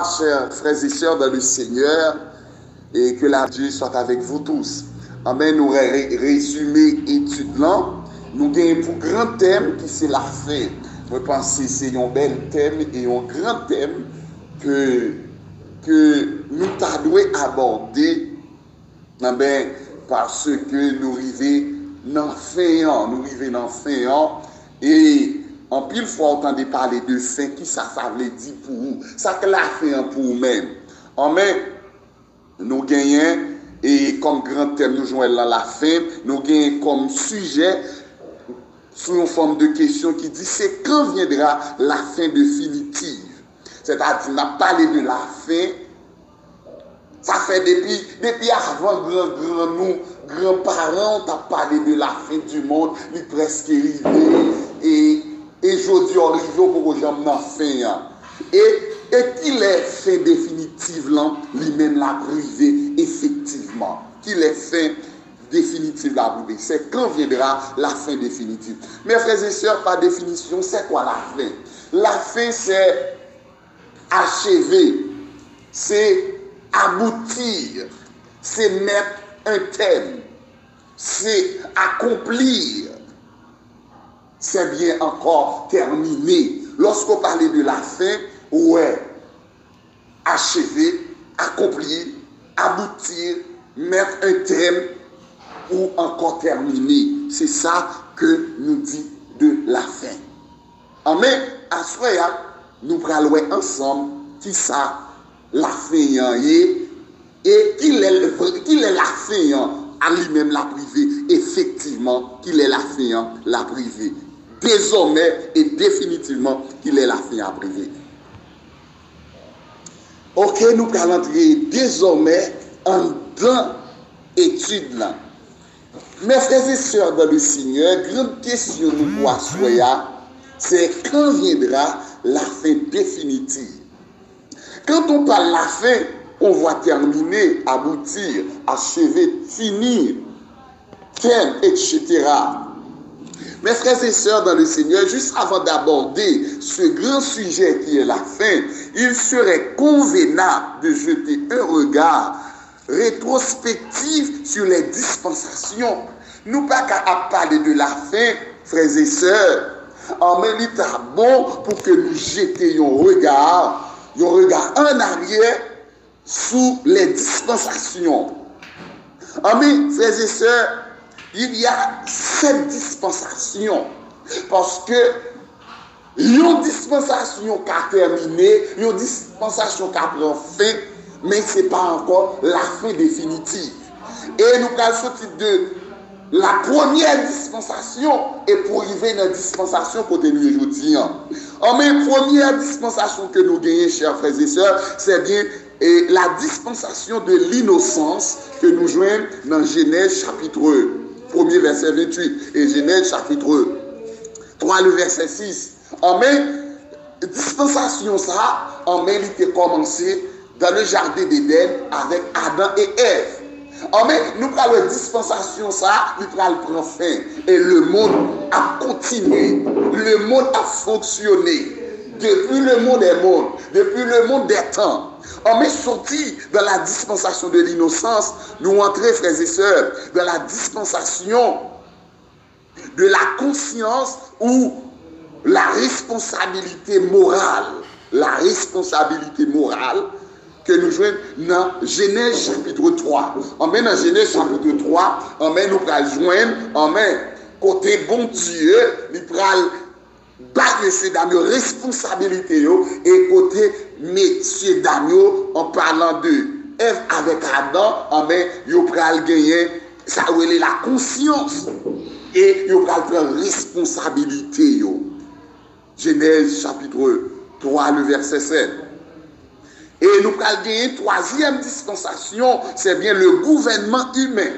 Chers frères et sœurs dans le Seigneur, et que la Dieu soit avec vous tous. Amen. Nous résumé étude là. Nous avons pour grand thème qui c'est la fin. Je pense que c'est un bel thème et un grand thème que nous devons aborder. Amen. Parce que nous arrivons dans fin an et en pile fois entendez parler de fin qui ça veut dire pour vous, ça que la fin pour vous-même. Amen. Nous gagnons et comme grand thème nous jouons là la fin, nous gagnons comme sujet sous une forme de question qui dit c'est quand viendra la fin définitive. C'est-à-dire on a parlé de la fin. Ça fait depuis avant nous grands-parents on a parlé de la fin du monde, il est presque arrivé et aujourd'hui on arrive pour que j'aime la fin. Et qu'il est fin définitive là, lui-même l'a privé effectivement. Qu'il est fin définitive l'a privé. C'est quand viendra la fin définitive. Mes frères et sœurs, par définition, c'est quoi la fin? La fin c'est achever, c'est aboutir, c'est mettre un thème, c'est accomplir, c'est bien encore terminer. Lorsqu'on parlait de la fin, ouais, achever, accomplir, aboutir, mettre un thème ou encore terminer. C'est ça que nous dit de la fin. Amen. À ce moment, nous parlons ensemble qui ça la fin et qu'il est la fin à lui-même la privée. Effectivement, qu'il est la fin la privée. Désormais et définitivement qu'il est la fin à priver. Ok, nous allons entrer désormais en dans étude là. Mes frères et sœurs dans le Seigneur, grande question nous voit c'est quand viendra la fin définitive. Quand on parle de la fin, on voit terminer, aboutir, achever, finir, thème, etc. Mes frères et sœurs dans le Seigneur, juste avant d'aborder ce grand sujet qui est la fin, il serait convenable de jeter un regard rétrospectif sur les dispensations. Nous pas qu'à parler de la fin, frères et sœurs, en même temps bon pour que nous jetions un regard en arrière sous les dispensations. Amis, frères et sœurs, il y a 7 dispensations. Parce que une dispensation qui a terminé, une dispensation qui a pris fin, mais ce n'est pas encore la fin définitive. Et nous allons sortir de la première dispensation et pour arriver dans la dispensation côté nous aujourd'hui. En première dispensation que nous gagnons, chers frères et sœurs, c'est bien la dispensation de l'innocence que nous joignons dans Genèse chapitre 1er verset 28 et Genèse chapitre 3 le verset 6. Dispensation ça, il était commencé dans le jardin d'Éden avec Adam et Ève. Nous prenons la dispensation ça, nous prend fin et le monde a continué, le monde a fonctionné depuis le monde des mondes, depuis le monde des temps. On est sorti dans la dispensation de l'innocence, nous entrons, frères et sœurs, dans la dispensation de la conscience ou la responsabilité morale que nous jouons dans Genèse chapitre 3. Dans Genèse chapitre 3, nous allons joindre, côté bon Dieu, nous allons battre messieurs dames responsabilité et côté messieurs dames en parlant de Ève avec Adam, nous allons gagner ça est la conscience et nous allons prendre responsabilité. Genèse chapitre 3 le verset 7. Et nous allons gagner troisième dispensation, c'est bien le gouvernement humain.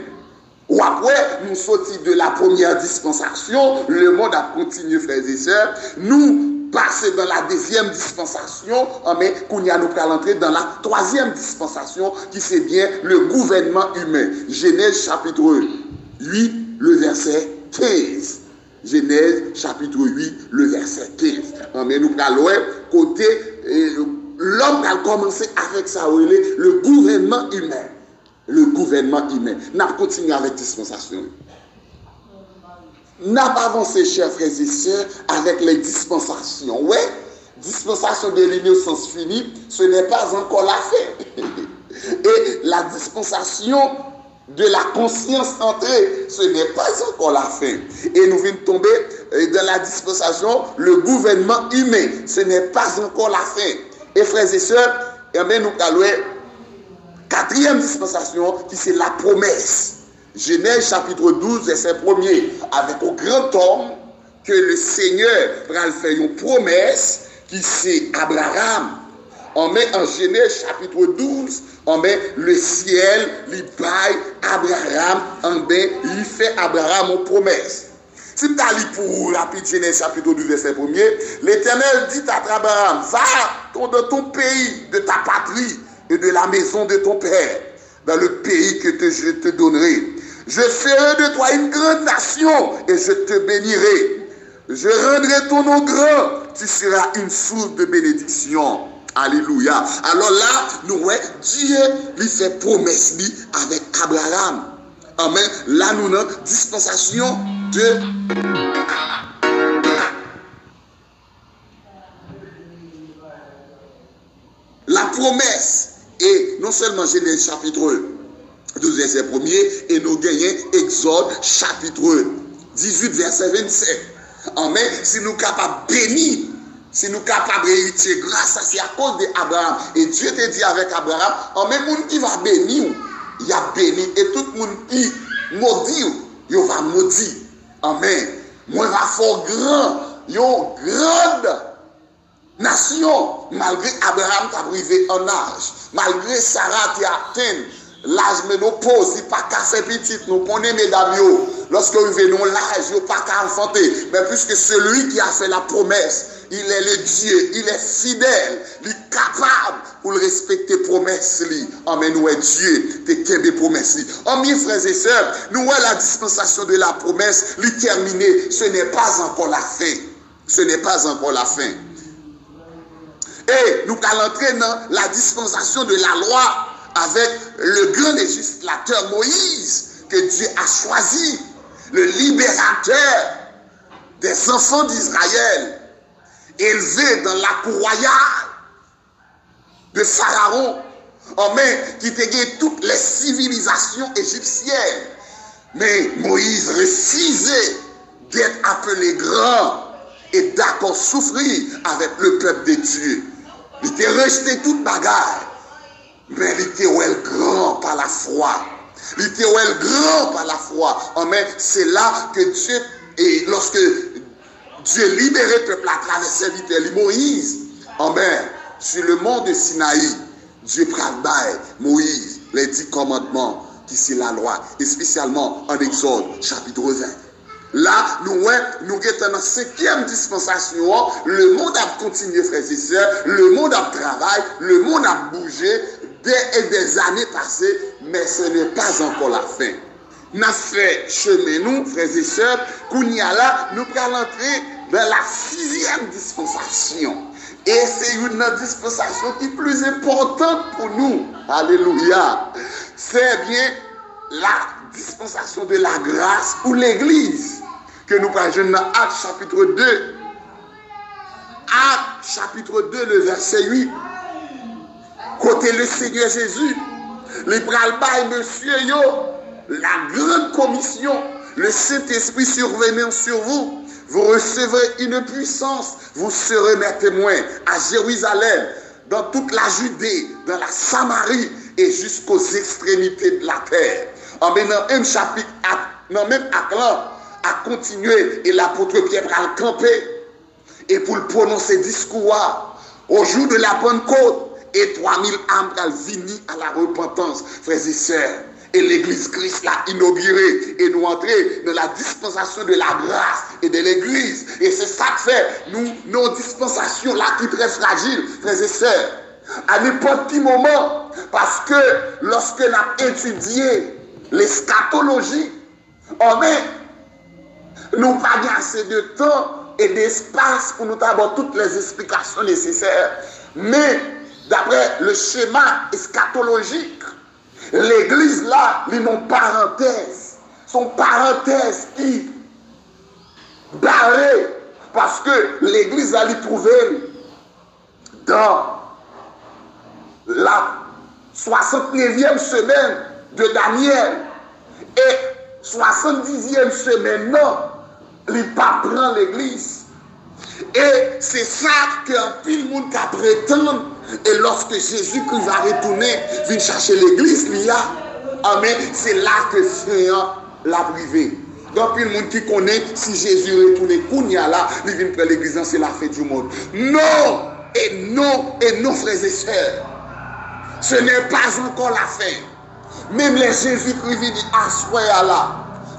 Ou après, nous sortis de la première dispensation, le monde a continué, frères et sœurs. Nous passons dans la deuxième dispensation, mais qu'on y a nous allons entrer dans la troisième dispensation, qui c'est bien le gouvernement humain. Genèse chapitre 8, le verset 15. Genèse chapitre 8, le verset 15. Mais nous allons côté l'homme a commencé avec ça, le gouvernement humain. Le gouvernement humain. N'a pas continué avec dispensation. N'a pas avancé, chers frères et sœurs, avec les dispensations. Ouais, dispensation de l'innocence finie, ce n'est pas encore la fin. Et la dispensation de la conscience entrée, ce n'est pas encore la fin. Et nous venons tomber dans la dispensation, le gouvernement humain, ce n'est pas encore la fin. Et frères et sœurs, nous allons quatrième dispensation, qui c'est la promesse. Genèse chapitre 12, verset 1er, avec un grand homme que le Seigneur va faire une promesse, qui c'est Abraham. On met en Genèse chapitre 12, on met le ciel, il baille Abraham, il fait Abraham une promesse. Si tu as lu pour rapide Genèse chapitre 12, verset 1er, l'Éternel dit à Abraham, va de ton pays, de ta patrie et de la maison de ton père, dans le pays que je te donnerai. Je ferai de toi une grande nation et je te bénirai. Je rendrai ton nom grand, tu seras une source de bénédiction. Alléluia. Alors là, nous voyons Dieu lui fait promesse avec Abraham. Amen. Là, nous avons dispensation de la promesse. Et non seulement Genèse chapitre 12, verset 1er, et nous gagnons Exode chapitre 18, verset 27. Amen. Si nous sommes capables de bénir, si nous sommes capables d'hériter grâce à c'est à cause d'Abraham. Et Dieu te dit avec Abraham, même monde qui va bénir, il a béni. Et tout le monde qui maudit, il va maudire. Amen. Moi, je vais faire grand, une grande nation, malgré Abraham qui a arrivé en âge, malgré Sarah qui a atteint l'âge ménopause, il n'a pas qu'à faire petit, nous connaissons mesdames, lorsque nous venons l'âge, il n'a pas qu'à enfanter, mais puisque celui qui a fait la promesse, il est le Dieu, il est fidèle, il est capable pour le respecter promesse. Amen, nous est Dieu, te kembe promesse. Amis, frères et sœurs, nous voyons la dispensation de la promesse, lui terminer, ce n'est pas encore la fin. Ce n'est pas encore la fin. Et nous allons entrer dans la dispensation de la loi avec le grand législateur Moïse que Dieu a choisi, le libérateur des enfants d'Israël, élevé dans la cour royale de Pharaon, qui te toutes les civilisations égyptiennes. Mais Moïse refusait d'être appelé grand et d'accord souffrir avec le peuple de Dieu. Il était rejeté toute bagarre. Mais il était grand par la foi. Il était grand par la foi. Amen. C'est là que Dieu, et lorsque Dieu libérait le peuple à travers serviteur Moïse, amen, sur le mont de Sinaï, Dieu prête Moïse les 10 commandements qui c'est la loi, et spécialement en Exode chapitre 20. Là, nous sommes dans la 5e dispensation. Le monde a continué, frères et sœurs. Le monde a travaillé. Le monde a bougé. Des années passées. Mais ce n'est pas encore la fin. Nous avons fait chemin, nous, frères et sœurs. Qu'on y a là, nous allons entrer dans la 6e dispensation. Et c'est une dispensation qui est plus importante pour nous. Alléluia. C'est bien la dispensation de la grâce pour l'Église que nous parlons dans Actes chapitre 2. Actes chapitre 2, le verset 8. Côté le Seigneur Jésus, les bras monsieur yo, la grande commission, le Saint-Esprit survenant sur vous, vous recevrez une puissance, vous serez mes témoins à Jérusalem, dans toute la Judée, dans la Samarie et jusqu'aux extrémités de la terre. En maintenant, un chapitre, dans même acte là, a continué et l'apôtre Pierre a le camper et pour le prononcer discours au jour de la Pentecôte et 3000 âmes ont venu à la repentance, frères et sœurs. Et l'église Christ l'a inaugurée et nous entrer dans la dispensation de la grâce et de l'église. Et c'est ça que fait nos dispensations là qui sont très fragiles, frères et sœurs. À n'importe quel moment, parce que lorsque nous avons étudié l'eschatologie, nous n'avons pas assez de temps et d'espace pour nous avoir toutes les explications nécessaires. Mais d'après le schéma eschatologique, l'église là, ils ont parenthèse. Son parenthèse qui barrée parce que l'église allait trouver dans la 69e semaine de Daniel et 70e semaine, non, il pas prend l'église. Et c'est ça qu'un pile monde qui prétend. Et lorsque Jésus-Christ va retourner, vient chercher l'église, amen, c'est là que Seigneur l'a privé. Donc, il y a monde qui connaît, si Jésus retourne, Kounia là, il vient prendre l'église, c'est la fête du monde. Non, et non, frères et sœurs. Ce n'est pas encore la fin. Même les Jésus-Christ dit, assoya là,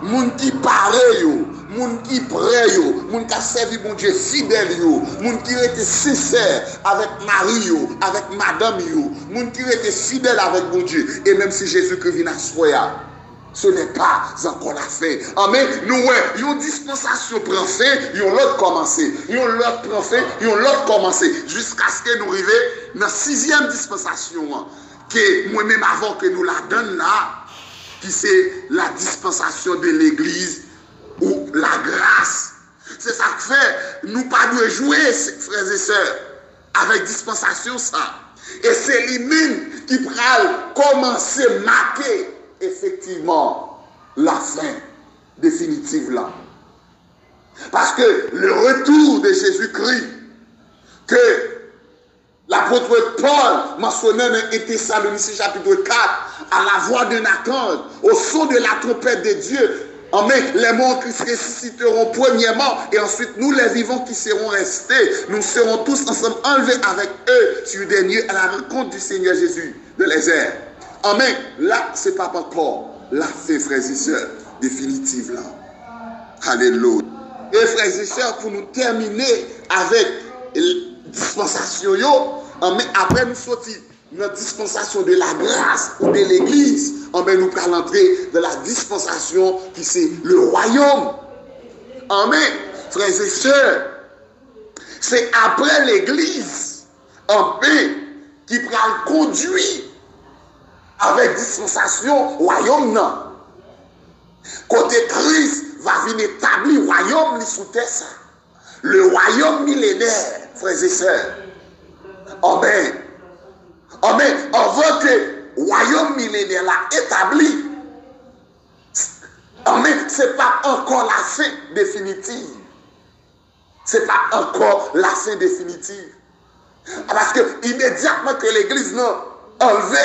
moun qui pareil, moun qui prêt, moun qui a servi mon Dieu fidèle, moun qui était sincère avec Marie, avec madame, moun qui était fidèle avec mon Dieu. Et même si Jésus-Christ vient assoya, ce n'est pas encore la fin. Amen. Nous, une dispensation prend fin, une l'autre commencer. Une l'autre prend fin, une l'autre commencer. Jusqu'à ce que nous arrivions dans la 6e dispensation, que moi-même avant que nous la donne là, qui c'est la dispensation de l'église ou la grâce. C'est ça que fait, nous pas de jouer, frères et sœurs, avec dispensation ça. Et c'est lui-même qui va commencer à marquer effectivement la fin définitive là. Parce que le retour de Jésus-Christ, que l'apôtre Paul mentionnait dans Thessaloniciens chapitre 4, à la voix d'un archange, au son de la trompette de Dieu, amen, les morts qui se ressusciteront premièrement, et ensuite nous les vivants qui seront restés, nous serons tous ensemble enlevés avec eux sur des nuées à la rencontre du Seigneur Jésus de les airs. Amen. Là, c'est pas encore la fin, frères et sœurs, définitive là. Alléluia. Et frères et sœurs, pour nous terminer avec dispensation, amen, après nous sortir notre dispensation de la grâce ou de l'église, amen, nous allons entrer dans la dispensation qui c'est le royaume. Amen. Frères et sœurs, c'est après l'église, amen, qui prend le conduit avec dispensation royaume non. Côté Christ va venir établir royaume sous terre ça. Le royaume millénaire, frères et sœurs. Amen. Amen. Avant que le royaume millénaire là établi, amen, ce n'est pas encore la fin définitive. Ce n'est pas encore la fin définitive. Parce que immédiatement que l'église n'a enlevé,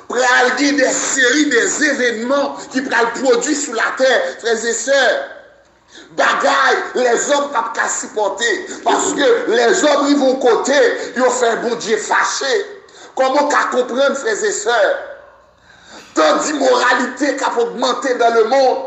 pral des séries des événements qui pral produire sur la terre, frères et sœurs. Bagaille, les hommes pas qu'à supporter. Parce que les hommes ils vont côté, ils ont fait un bon Dieu fâché. Comment qu'à comprendre, frères et sœurs? Tant d'immoralité qu'a augmenté dans le monde.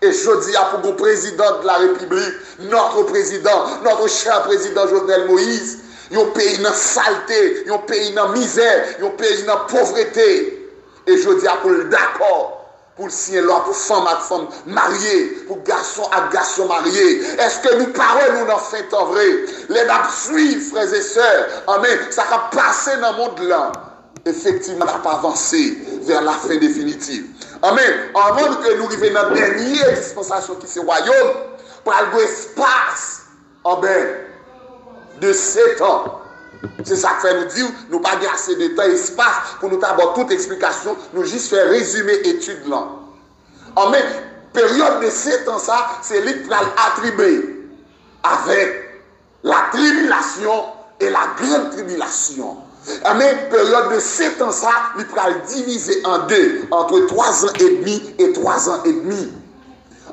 Et je dis à pour le président de la République, notre président, notre cher président Jovenel Moïse, un pays dans la saleté, un pays dans la misère, un pays dans la pauvreté. Et je dis à pour le d'accord, pour le signer là, pour femme à femme mariée, pour garçon à garçon marié. Est-ce que nous parlons, nous n'en faisons vrai? Les dates suivent, frères et sœurs. Amen. Ça va passer dans le monde là. Effectivement, on va avancer vers la fin définitive. Amen. Avant que nous arrivions dans la dernière dispensation qui est le royaume, pour aller dans l'espace, amen, de 7 ans. C'est ça que fait nous dire, nous pas assez de temps et espace pour nous avoir toute explication, nous juste faire résumer l'étude là. Amen. Période de 7 ans, ça, c'est lui qui va l'attribuer avec la tribulation et la grande tribulation. Amen. Période de 7 ans, ça, il va le diviser en deux, entre 3 ans et demi et 3 ans et demi.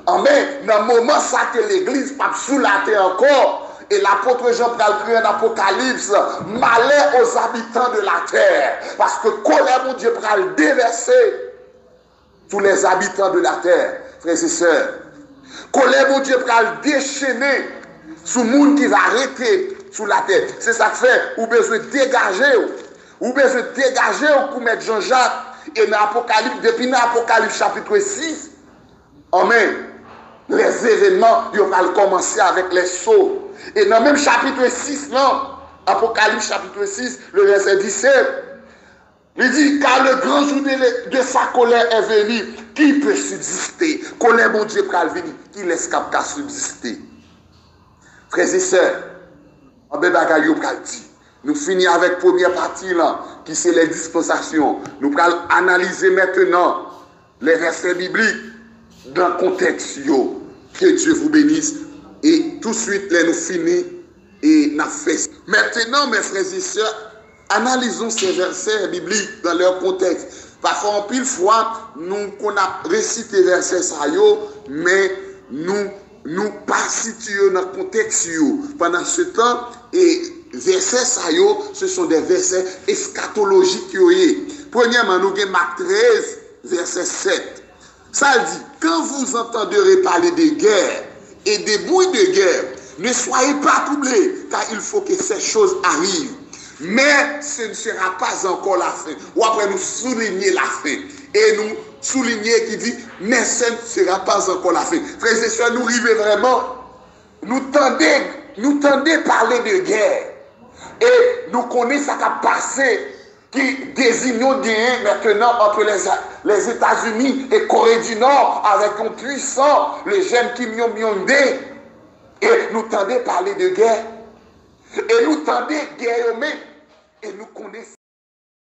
Amen. Dans le moment ça que l'église pas sous la terre encore, et l'apôtre Jean va créer un apocalypse, malheur aux habitants de la terre. Parce que colère, mon Dieu, va le déverser tous les habitants de la terre, frères et sœurs. Colère, mon Dieu, va le déchaîner sur le monde qui va arrêter sous la terre. C'est ça que fait, ou besoin de dégager, pour mettre Jean-Jacques, et dans l'Apocalypse, depuis l'Apocalypse chapitre 6, amen, les événements, ils vont commencer avec les sceaux. Et dans le même chapitre 6, non, Apocalypse chapitre 6, le verset 17. Il dit, car le grand jour de sa colère est venu. Qui peut subsister? Colère, mon Dieu, pral venir. Qui laisse qu'à subsister? Frères et sœurs, en bébagayo pral dit. Nous finissons avec la première partie là, qui c'est les dispensations. Nous allons analyser maintenant les versets bibliques dans le contexte. Que Dieu vous bénisse. Et tout de suite, là, nous finissons et nous faisons. Maintenant, mes frères et sœurs, analysons ces versets bibliques dans leur contexte. Parfois, en pile fois, nous avons récité les versets, mais nous pas situés dans le contexte. Pendant ce temps, et versets, ce sont des versets eschatologiques. Premièrement, nous avons Marc 13, verset 7. Ça dit, quand vous entendrez parler de guerre et des bruits de guerre, ne soyez pas troublés, car il faut que ces choses arrivent. Mais ce ne sera pas encore la fin. Ou après nous souligner la fin. Et nous souligner qui dit, mais ce ne sera pas encore la fin. Frères et sœurs, nous arrivons vraiment, nous tendez parler de guerre. Et nous connaissons ça qui a passé, qui désigne maintenant entre les États-Unis et Corée du Nord, avec un puissant, le jeune Kim Jong-un. Et nous tendez parler de guerre. Et nous tendez guerre, et nous connaissons